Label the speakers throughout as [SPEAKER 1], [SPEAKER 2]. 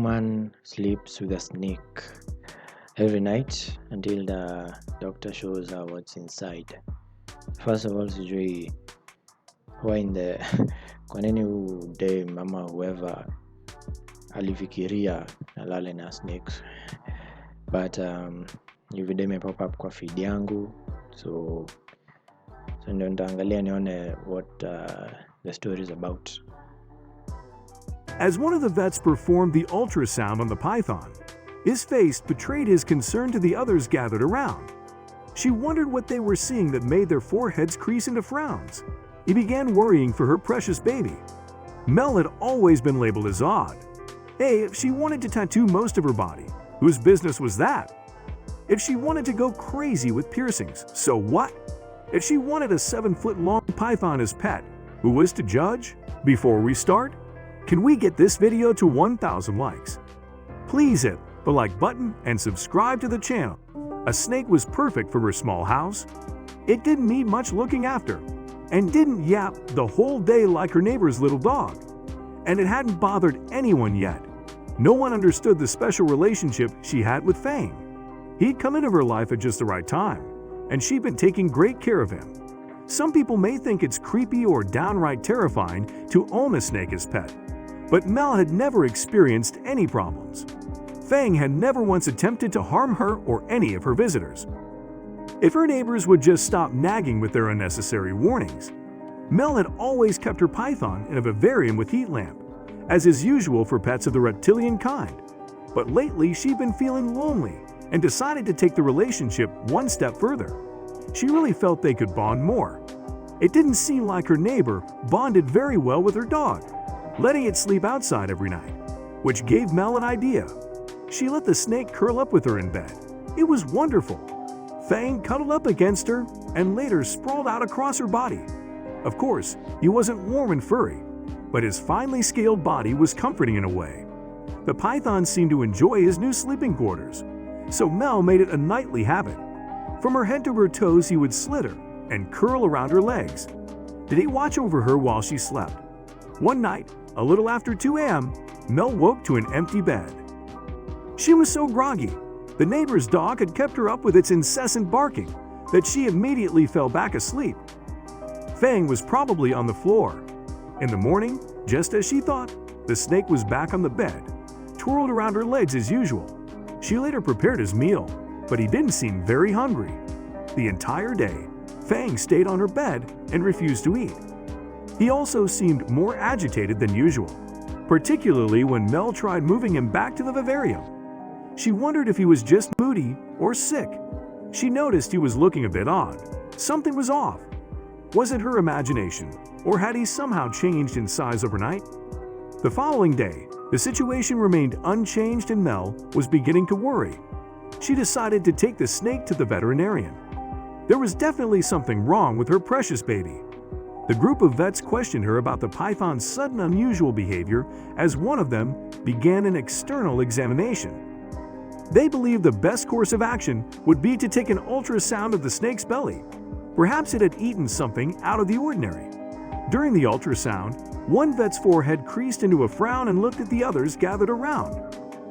[SPEAKER 1] woman sleeps with a snake every night until the doctor shows her what's inside. First of all, sijui huwa in the kwa nini huu dem ama whoever alifikiria alale na snakes. But hiyo video imepop up kwa feed yangu, so ndio nitaangalia nione what the story is about.
[SPEAKER 2] As one of the vets performed the ultrasound on the python, his face betrayed his concern to the others gathered around. She wondered what they were seeing that made their foreheads crease into frowns. He began worrying for her precious baby. Mel had always been labeled as odd. Hey, if she wanted to tattoo most of her body, whose business was that? If she wanted to go crazy with piercings, so what? If she wanted a 7-foot-long python as pet, who was to judge? Before we start, can we get this video to 1,000 likes? Please hit the like button and subscribe to the channel. A snake was perfect for her small house. It didn't need much looking after, and didn't yap the whole day like her neighbor's little dog. And it hadn't bothered anyone yet. No one understood the special relationship she had with Fang. He'd come into her life at just the right time, and she'd been taking great care of him. Some people may think it's creepy or downright terrifying to own a snake as pet, but Mel had never experienced any problems. Fang had never once attempted to harm her or any of her visitors. If her neighbors would just stop nagging with their unnecessary warnings. Mel had always kept her python in a vivarium with heat lamp, as is usual for pets of the reptilian kind. But lately she'd been feeling lonely and decided to take the relationship one step further. She really felt they could bond more. It didn't seem like her neighbor bonded very well with her dog, letting it sleep outside every night, which gave Mel an idea. She let the snake curl up with her in bed. It was wonderful. Fang cuddled up against her and later sprawled out across her body. Of course, he wasn't warm and furry, but his finely scaled body was comforting in a way. The python seemed to enjoy his new sleeping quarters, so Mel made it a nightly habit. From her head to her toes, he would slit her and curl around her legs. Did he watch over her while she slept? One night, a little after 2 a.m., Mel woke to an empty bed. She was so groggy, the neighbor's dog had kept her up with its incessant barking, that she immediately fell back asleep. Fang was probably on the floor. In the morning, just as she thought, the snake was back on the bed, twirled around her legs as usual. She later prepared his meal, but he didn't seem very hungry. The entire day, Fang stayed on her bed and refused to eat. He also seemed more agitated than usual, particularly when Mel tried moving him back to the vivarium. She wondered if he was just moody or sick. She noticed he was looking a bit odd. Something was off. Was it her imagination, or had he somehow changed in size overnight? The following day, the situation remained unchanged and Mel was beginning to worry. She decided to take the snake to the veterinarian. There was definitely something wrong with her precious baby. The group of vets questioned her about the python's sudden unusual behavior as one of them began an external examination. They believed the best course of action would be to take an ultrasound of the snake's belly. Perhaps it had eaten something out of the ordinary. During the ultrasound, one vet's forehead creased into a frown and looked at the others gathered around,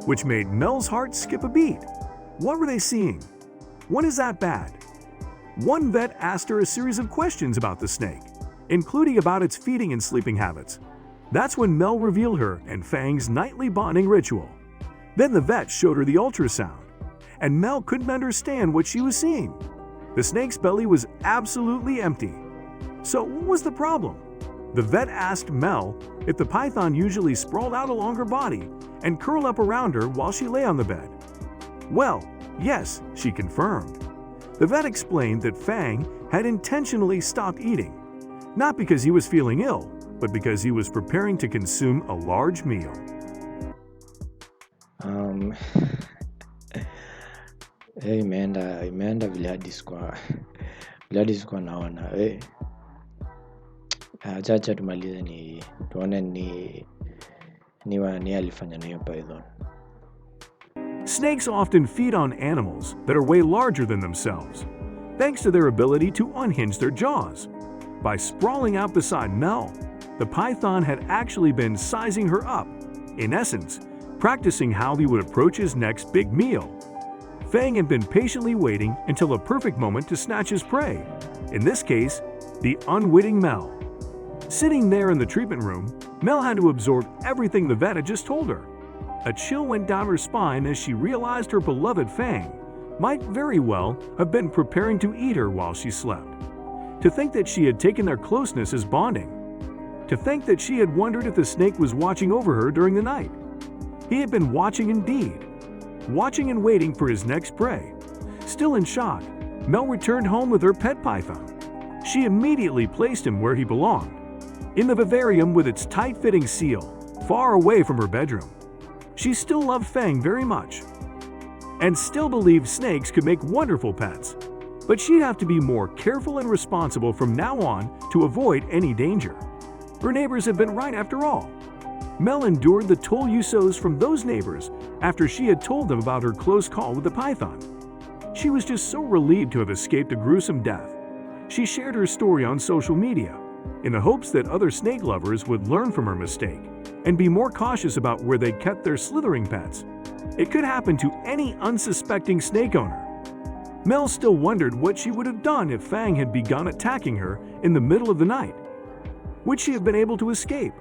[SPEAKER 2] which made Mel's heart skip a beat. What were they seeing? What is that bad? One vet asked her a series of questions about the snake, including about its feeding and sleeping habits. That's when Mel revealed her and Fang's nightly bonding ritual. Then the vet showed her the ultrasound, and Mel couldn't understand what she was seeing. The snake's belly was absolutely empty. So what was the problem? The vet asked Mel if the python usually sprawled out along her body and curled up around her while she lay on the bed. Well, yes, she confirmed. The vet explained that Fang had intentionally stopped eating, not because he was feeling ill, but because he was preparing to consume a large meal.
[SPEAKER 1] Imeenda vile hadi sikuwa naona. Acha tumalize tuone ni alifanya na hiyo python.
[SPEAKER 2] Snakes often feed on animals that are way larger than themselves, thanks to their ability to unhinge their jaws. By sprawling out beside Mel, the python had actually been sizing her up, in essence, practicing how he would approach his next big meal. Fang had been patiently waiting until a perfect moment to snatch his prey, in this case, the unwitting Mel. Sitting there in the treatment room, Mel had to absorb everything the vet had just told her. A chill went down her spine as she realized her beloved Fang might very well have been preparing to eat her while she slept. To think that she had taken their closeness as bonding. To think that she had wondered if the snake was watching over her during the night. He had been watching indeed. Watching and waiting for his next prey. Still in shock, Mel returned home with her pet python. She immediately placed him where he belonged, in the vivarium with its tight-fitting seal, far away from her bedroom. She still loved Fang very much, and still believed snakes could make wonderful pets. But she'd have to be more careful and responsible from now on to avoid any danger. Her neighbors had been right after all. Mel endured the toll Usos from those neighbors after she had told them about her close call with the python. She was just so relieved to have escaped a gruesome death. She shared her story on social media in the hopes that other snake lovers would learn from her mistake and be more cautious about where they kept their slithering pets. It could happen to any unsuspecting snake owner. Mel still wondered what she would have done if Fang had begun attacking her in the middle of the night. Would she have been able to escape?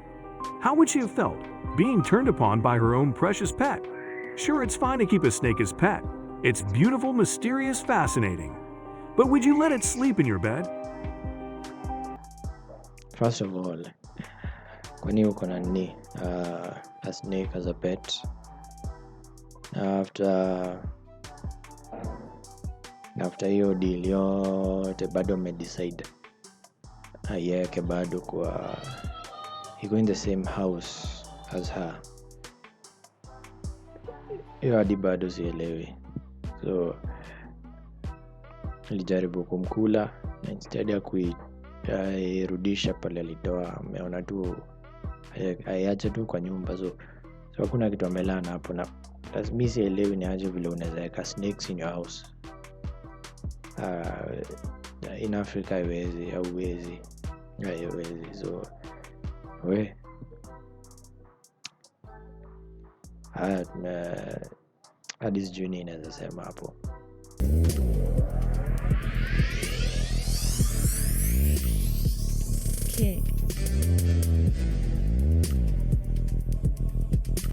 [SPEAKER 2] How would she have felt being turned upon by her own precious pet? Sure, it's fine to keep a snake as pet. It's beautiful, mysterious, fascinating. But would you let it sleep in your bed?
[SPEAKER 1] First of all, kwani uko na nini a snake as a pet? After hiyo deal yote bado umedecide aiweke bado kwa iko in the same house as her. Hiyo hadi bado sielewi. So nilijaribu kumkula na instead ya kuirudisha pale alitoa, ameona tu aiache tu kwa nyumba. So hakuna kitu amelana hapo, na mimi sielewi ni aje vile unaweza weka snakes in your house. In Africa haiwezi. So hadi sijui nini naweza sema hapo.
[SPEAKER 3] Kick.